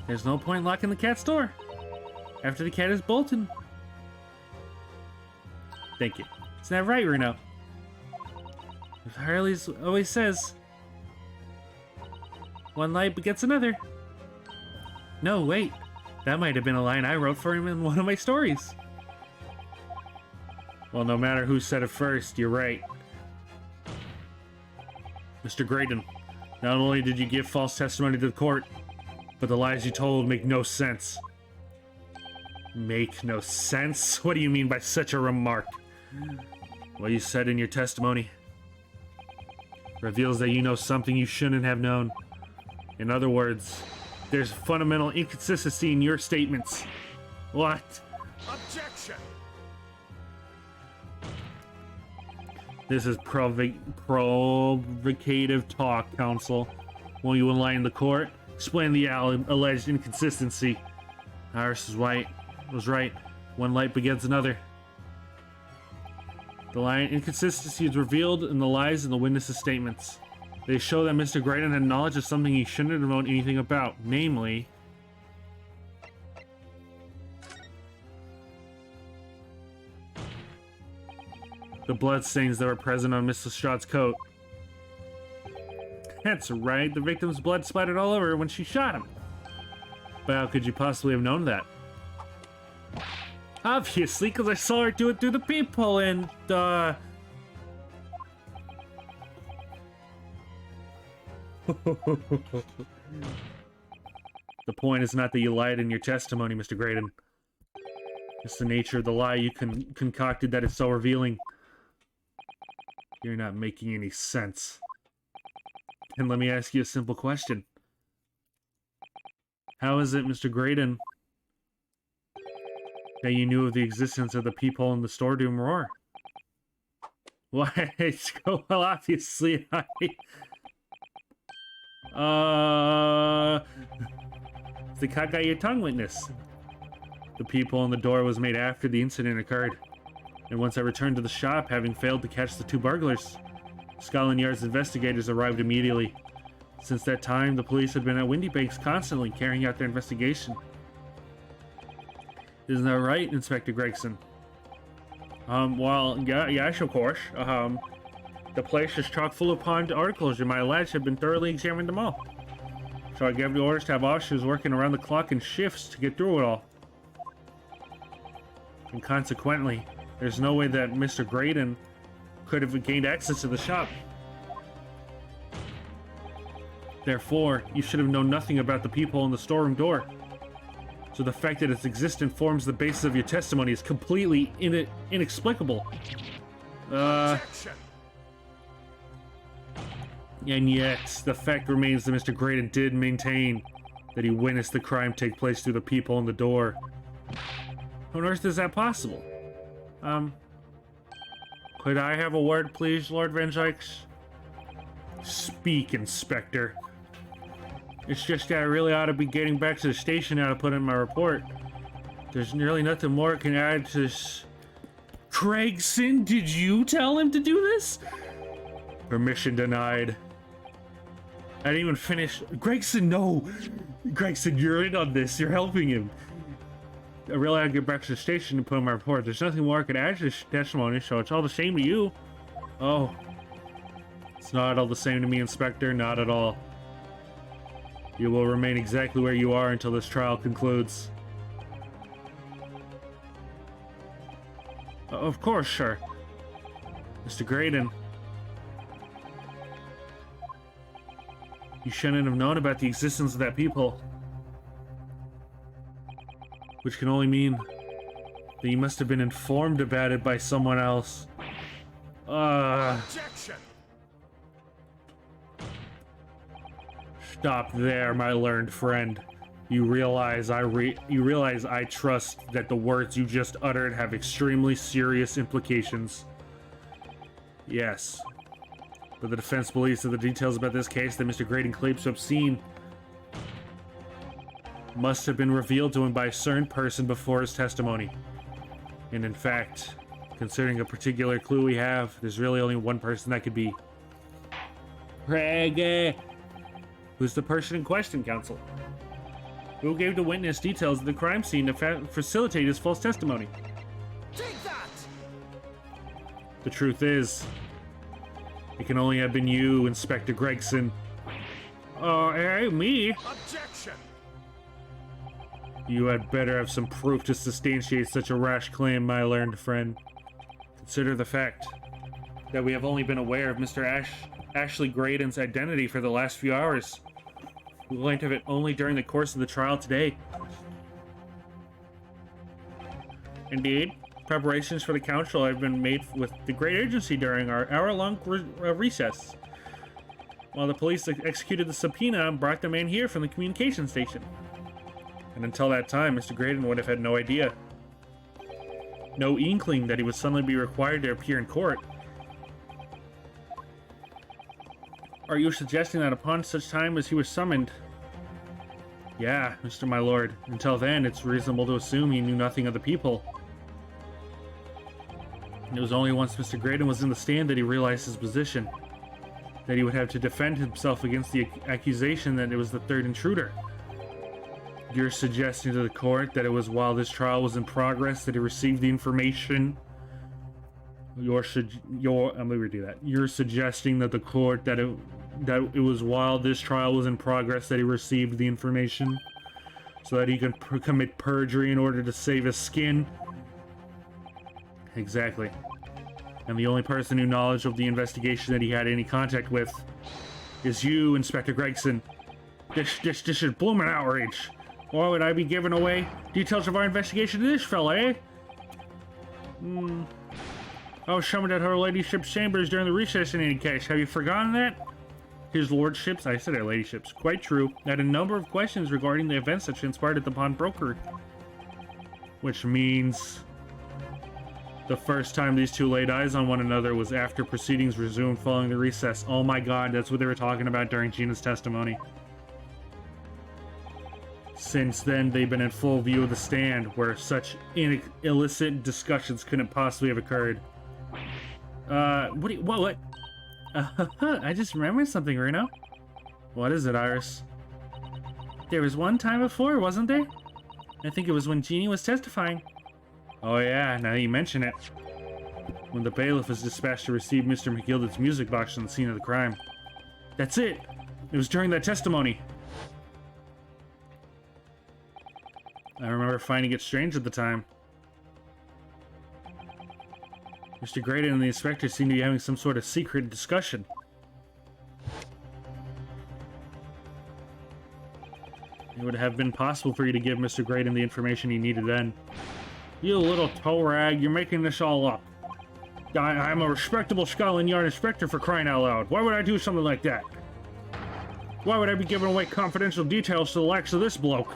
There's no point locking the cat's door after the cat is bolted. Thank you. Isn't that right, Runo? As Harley always says, one lie begets another. No, wait. That might have been a line I wrote for him in one of my stories. Well, no matter who said it first, you're right. Mr. Graydon, not only did you give false testimony to the court, but the lies you told make no sense. Make no sense? What do you mean by such a remark? What you said in your testimony reveals that you know something you shouldn't have known. In other words, there's fundamental inconsistency in your statements. What? Objection! This is provocative talk, counsel. Won't you enlighten the court? Explain the alleged inconsistency. Iris was right. One light begets another. The inconsistency is revealed in the lies in the witnesses' statements. They show that Mr. Graydon had knowledge of something he shouldn't have known anything about, namely... the bloodstains that were present on Mrs. Strott's coat. That's right, the victim's blood splattered all over her when she shot him. But how could you possibly have known that? Obviously, because I saw her do it through the peephole and, The point is not that you lied in your testimony, Mr. Graydon. It's the nature of the lie you concocted that is so revealing. You're not making any sense. And let me ask you a simple question. How is it, Mr. Graydon, that you knew of the existence of the peephole in the storeroom roar? Why, well, obviously, the cock got your tongue witness. The peephole in the door was made after the incident occurred. And once I returned to the shop, having failed to catch the two burglars, Scotland Yard's investigators arrived immediately. Since that time, the police had been at Windy Banks constantly carrying out their investigation. Isn't that right, Inspector Gregson? Well, yes, of course. The place is chock full of pawned articles, and my lads have been thoroughly examined them all. So I gave the orders to have officers working around the clock in shifts to get through it all. And consequently, there's no way that Mr. Graydon could have gained access to the shop. Therefore, you should have known nothing about the peephole in the storeroom door. So the fact that its existence forms the basis of your testimony is completely inexplicable. Objection. And yet, the fact remains that Mr. Graydon did maintain that he witnessed the crime take place through the peephole in the door. How on earth is that possible? Could I have a word, please, Lord Van Zykes? Speak, Inspector. It's just that I really ought to be getting back to the station now to put in my report. There's nearly nothing more I can add to this. Gregson, did you tell him to do this? Permission denied. I didn't even finish. Gregson, no! Gregson, you're in on this. You're helping him. I really ought to get back to the station and put in my report. There's nothing more I could add to this testimony, so it's all the same to you. Oh. It's not all the same to me, Inspector. Not at all. You will remain exactly where you are until this trial concludes. Of course, sir. Mr. Graydon. You shouldn't have known about the existence of that peephole. Which can only mean that you must have been informed about it by someone else. Objection. Stop there, my learned friend. You realize I trust that the words you just uttered have extremely serious implications. Yes. But the defense believes that the details about this case that Mr. Graydon claims to have seen must have been revealed to him by a certain person before his testimony. And in fact, considering a particular clue we have, there's really only one person that could be. Craig, who's the person in question, counsel? Who gave the witness details of the crime scene to facilitate his false testimony? Take that! The truth is, it can only have been you, Inspector Gregson. Hey, me? Objection! You had better have some proof to substantiate such a rash claim, my learned friend. Consider the fact that we have only been aware of Mr. Ashley Graydon's identity for the last few hours. We learned of it only during the course of the trial today. Indeed, preparations for the counsel have been made with the great urgency during our hour-long recess, while the police executed the subpoena and brought the man here from the communication station. And until that time, Mr. Graydon would have had no idea. No inkling that he would suddenly be required to appear in court. Are you suggesting that upon such time as he was summoned? Yeah, Mr. My Lord. Until then, it's reasonable to assume he knew nothing of the people. It was only once Mr. Graydon was in the stand that he realized his position. That he would have to defend himself against the accusation that it was the third intruder. You're suggesting to the court that it was while this trial was in progress that he received the information. Let me redo that. You're suggesting that the court that it was while this trial was in progress that he received the information, so that he could commit perjury in order to save his skin. Exactly. And the only person who knowledge of the investigation that he had any contact with is you, Inspector Gregson. This is bloomin' outrage. Why would I be giving away details of our investigation to this fella, eh? I was summoned at her ladyship's chambers during the recess in any case. Have you forgotten that? His lordship's, I said her ladyship's, quite true, had a number of questions regarding the events that transpired at the pawnbroker. Which means the first time these two laid eyes on one another was after proceedings resumed following the recess. Oh my god, that's what they were talking about during Gina's testimony. Since then, they've been in full view of the stand, where such illicit discussions couldn't possibly have occurred. What? I just remembered something, Reno. What is it, Iris? There was one time before, wasn't there? I think it was when Jeannie was testifying. Oh yeah, now that you mention it. When the bailiff was dispatched to receive Mr. McGilden's music box on the scene of the crime. That's it! It was during that testimony. I remember finding it strange at the time. Mr. Graydon and the inspector seemed to be having some sort of secret discussion. It would have been possible for you to give Mr. Graydon the information he needed then. You little toe rag, you're making this all up. I'm a respectable Scotland Yard inspector, for crying out loud. Why would I do something like that? Why would I be giving away confidential details to the likes of this bloke?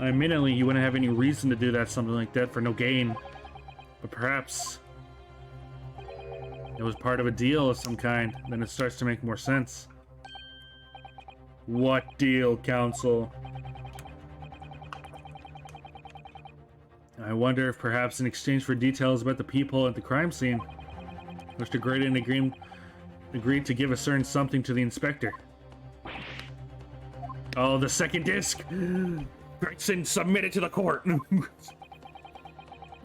Admittedly, you wouldn't have any reason to do something like that for no gain. But perhaps it was part of a deal of some kind. Then it starts to make more sense. What deal, counsel? I wonder if perhaps in exchange for details about the people at the crime scene, Mr. Graydon agreed to give a certain something to the inspector. Oh, the second disc! Gregson, submit it to the court!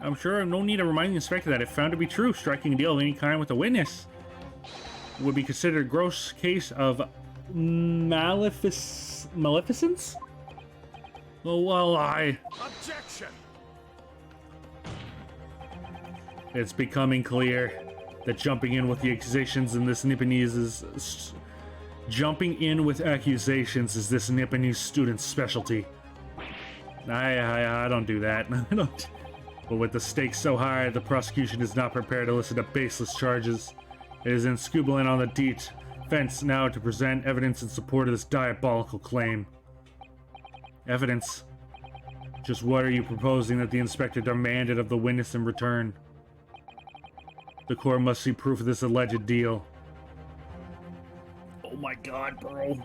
I'm sure no need to remind the inspector that if found to be true, striking a deal of any kind with a witness would be considered a gross case of maleficence? Oh, well, Objection! It's becoming clear that jumping in with the accusations in this Nipponese is... Jumping in with accusations is this Nipponese student's specialty. I don't do that. I don't. But with the stakes so high, the prosecution is not prepared to listen to baseless charges. It is inscrupulous on the defense now to present evidence in support of this diabolical claim. Evidence? Just what are you proposing that the inspector demanded of the witness in return? The court must see proof of this alleged deal. Oh my god, bro.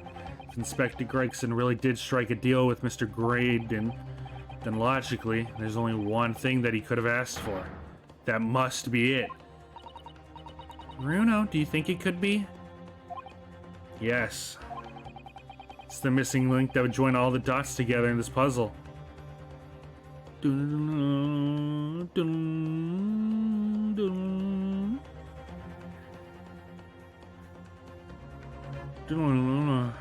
If Inspector Gregson really did strike a deal with Mr. Graydon, then logically, there's only one thing that he could have asked for. That must be it. Runo, do you think it could be? Yes. It's the missing link that would join all the dots together in this puzzle. Dun, dun, dun. Dun.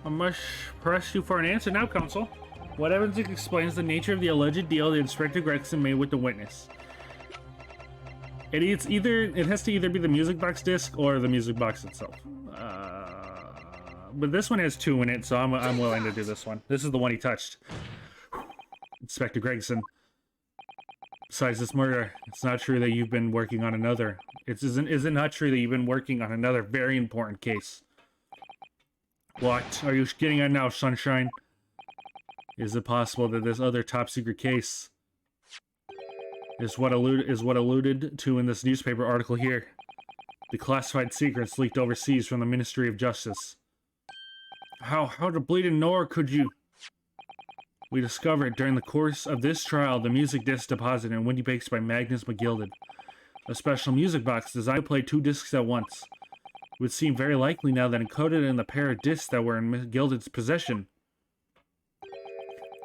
I must press you for an answer now, counsel. What evidence explains the nature of the alleged deal that Inspector Gregson made with the witness? It has to either be the music box disc or the music box itself. But this one has two in it, so I'm willing to do this one. This is the one he touched. Inspector Gregson. Besides this murder, it's not true that you've been working on another. Is it not true that you've been working on another very important case? What are you getting at now, Sunshine? Is it possible that this other top secret case is what alluded to in this newspaper article here. The classified secrets leaked overseas from the Ministry of Justice. How the bleeding nor could you? We discovered during the course of this trial the music disc deposited in Windy Bakes by Magnus McGilded. A special music box designed to play 2 discs at once. It would seem very likely now that encoded in the pair of discs that were in McGilded's possession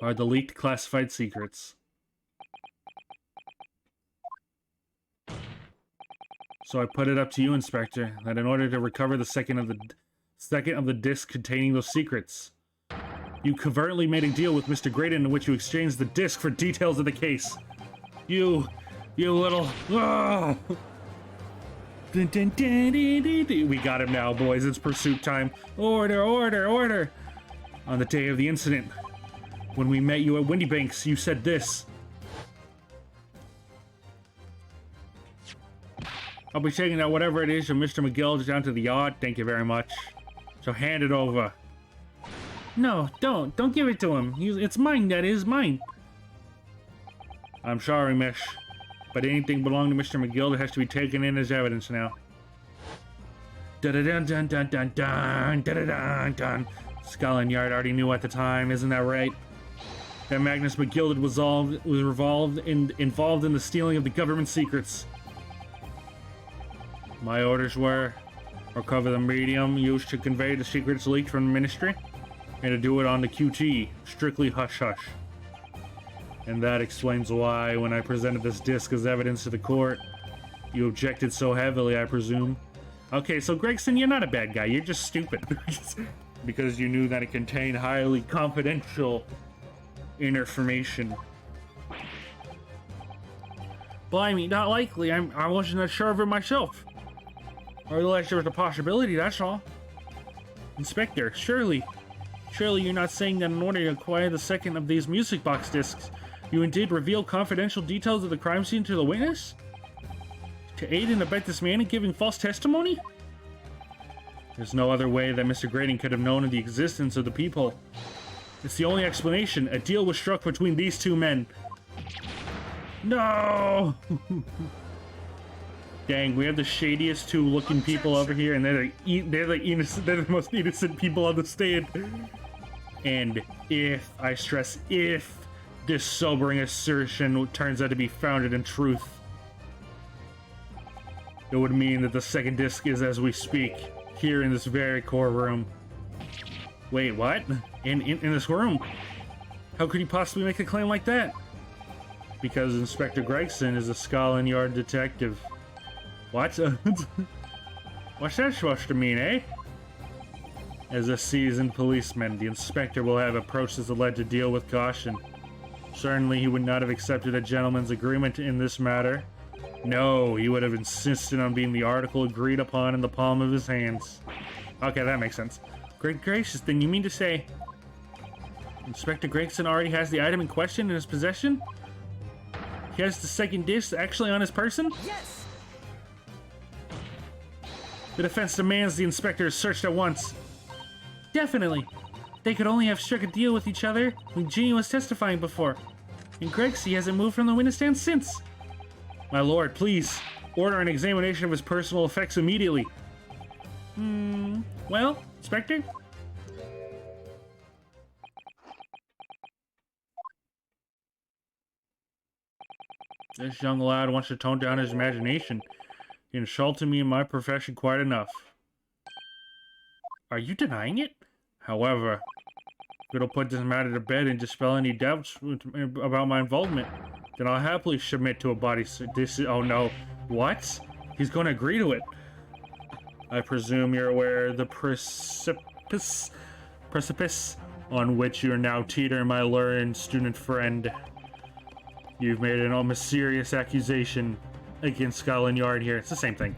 are the leaked classified secrets. So I put it up to you, Inspector, that in order to recover the second of the disc containing those secrets, you covertly made a deal with Mr. Graydon in which you exchanged the disc for details of the case. You little... Oh! Dun, dun, dun, dun, dun, dun. We got him now, boys. It's pursuit time. Order, order, order! On the day of the incident, when we met you at Windy Banks, you said this. I'll be taking out whatever it is from Mr. McGill down to the yacht. Thank you very much. So hand it over. No, don't. Don't give it to him. It's mine, that is mine. I'm sorry, miss. But anything belonging to Mr. McGill has to be taken in as evidence now. Da-da-dun-dun-dun-dun-dun, da-da-dun-dun. Scotland Yard already knew at the time, isn't that right? That Magnus McGill was involved in the stealing of the government secrets. My orders were recover the medium used to convey the secrets leaked from the ministry, and to do it on the QT, strictly hush-hush. And that explains why, when I presented this disc as evidence to the court, you objected so heavily, I presume. Okay, so Gregson, you're not a bad guy, you're just stupid. Because you knew that it contained highly confidential information. Blimey, not likely. I wasn't sure of it myself. I realized there was a possibility, that's all. Inspector, surely you're not saying that in order to acquire the second of these music box discs, you indeed reveal confidential details of the crime scene to the witness? To aid and abet this man in giving false testimony? There's no other way that Mr. Graydon could have known of the existence of the people. It's the only explanation. A deal was struck between these two men. No! Dang, we have the shadiest two looking people over here, and they're the most innocent people on the stand. And if, I stress if, this sobering assertion turns out to be founded in truth, it would mean that the second disc is as we speak, here in this very courtroom. Wait, what? In this room? How could you possibly make a claim like that? Because Inspector Gregson is a Scotland Yard detective. What? What's that supposed to mean, eh? As a seasoned policeman, the inspector will have approached this alleged deal with caution. Certainly he would not have accepted a gentleman's agreement in this matter. No, he would have insisted on being the article agreed upon in the palm of his hands. Okay, that makes sense. Great gracious, then you mean to say Inspector Gregson already has the item in question in his possession? He has the second disc actually on his person? Yes! The defense demands the inspector is searched at once. Definitely. They could only have struck a deal with each other when Jeannie was testifying before. And Gregsy hasn't moved from the witness stand since. My lord, please, order an examination of his personal effects immediately. Well, Inspector? This young lad wants to tone down his imagination. He insulted me in my profession quite enough. Are you denying it? However, if it'll put this matter to bed and dispel any doubts about my involvement, then I'll happily submit to a body... Oh no. What? He's going to agree to it. I presume you're aware of the precipice on which you are now teetering, my learned student friend. You've made an almost serious accusation against Scotland Yard here. It's the same thing.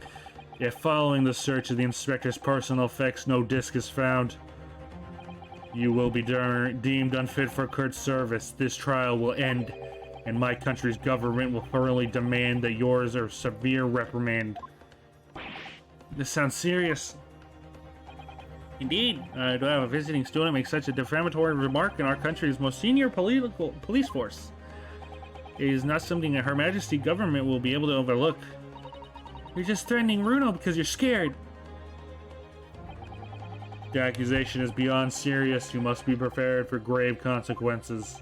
If following the search of the inspector's personal effects no disc is found, you will be deemed unfit for court service. This trial will end, and my country's government will thoroughly demand that yours are severe reprimand. This sounds serious. Indeed, to have a visiting student make such a defamatory remark in our country's most senior police force. is not something that Her Majesty government will be able to overlook. You're just threatening Runo because you're scared. The accusation is beyond serious. You must be prepared for grave consequences.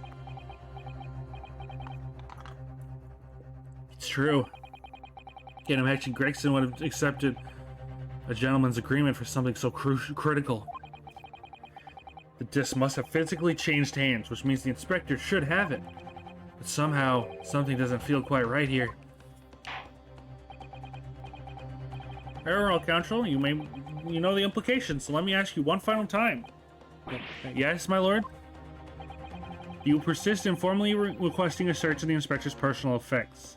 It's true. Can't imagine Gregson would have accepted a gentleman's agreement for something so critical. The disc must have physically changed hands, which means the inspector should have it. But somehow, something doesn't feel quite right here. Royal Counsel, you know the implications, so let me ask you one final time. Yes, my lord? You persist in formally requesting a search of the inspector's personal effects.